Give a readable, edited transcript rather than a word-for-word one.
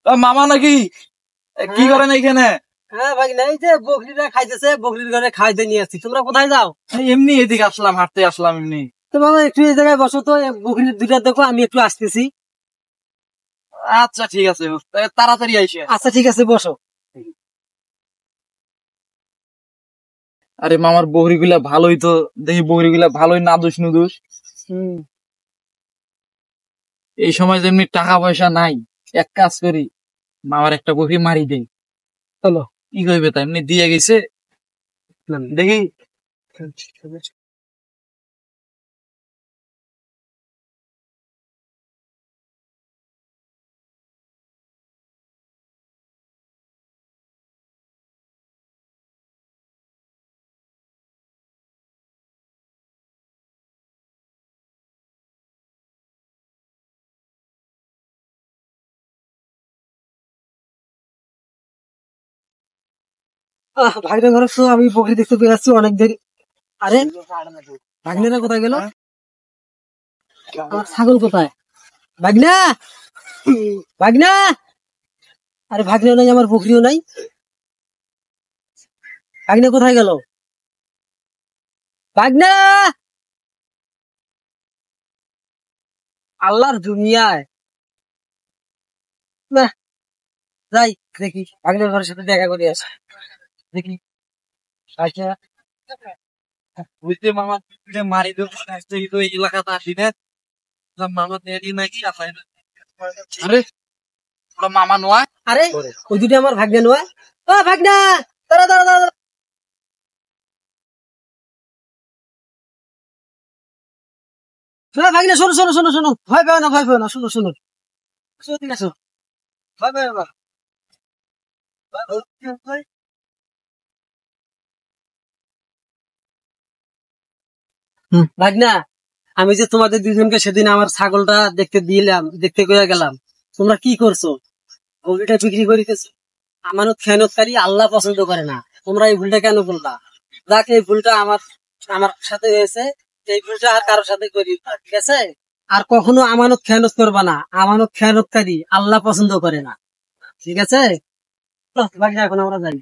মামা নাকি কি করেন এইখানে? হ্যাঁ ভাই, এই যে বকরিরা খাইতেছে, বকরির ঘরে খাইতে নিয়ে আসছি। তোমরা কোথায় যাও? এমনি এদিকে আসলাম, হাঁটতে আসলাম এমনি। তো বাবা একটু এই জায়গায় বসো তো, বকরির দুইটা দেখো, আমি একটু আসতেছি। আচ্ছা ঠিক আছে, তাড়াতাড়ি আইসে। আচ্ছা ঠিক আছে, বসো। আরে মামার বকরি গুলা ভালোই তো, দেখি বকরি গুলা ভালোই নাদুস নুদুস। এই সময় যেমনি টাকা পয়সা নাই, এক কাজ করি, মামার একটা বকরি মারি দেই। চলো। কি কইবে তা, এমনি দিয়ে গেছে দেখি। ভাগনা ঘরে তো আমি বকরি দেখতে পেয়ে আসছি অনেক দেরি। আরে ভাগনা কোথায় গেল? আমার ছাগল কোথায়? ভাগনা, ভাগনা! আরে ভাগনা নাই, আমার বকরিও নাই। ভাগনা কোথায় গেল? ভাগনা! আল্লাহর দুনিয়ায় না, যাই দেখি ভাগনার ঘরের সাথে দেখা করে আসে। দেখি। আচ্ছা বুঝতে মামা মারি দেবো, তো এই এলাকাতে আসি না। মামা নেই নাকি আসাই না। আরে ওরা মামা নয়। আরে ওই দুটো আমার ভাগ্নে নয়। ও ভাগনা, দাঁড়া দাঁড়া দাঁড়া। শোনো ভাগনা, শোনো শোনো শোনো শোনো, ভয় পেও না, ভয় পেও না, শোনো শোনো। ঠিক আছে, ভয় পেও না। ভাগনা, আমি যে তোমাদের দুজনকে সেদিন আমার ছাগলটা দেখতে দিলাম, দেখতে কইয়া গেলাম, তোমরা কি করছো? গরুটা বিক্রি করিতেছো। আমানত খেয়ানতকারী আল্লাহ পছন্দ করে না। তোমরা এই ভুলটা কেন করলা? যাক, এই ভুলটা আমার আমার সাথে হয়েছে, এই ভুলটা আর কারোর সাথে করি না, ঠিক আছে? আর কখনো আমানত খেয়ানত করবা না। আমানত খেয়ানতকারী আল্লাহ পছন্দ করে না, ঠিক আছে? চলো, ভাগনা, এখন আমরা যাই।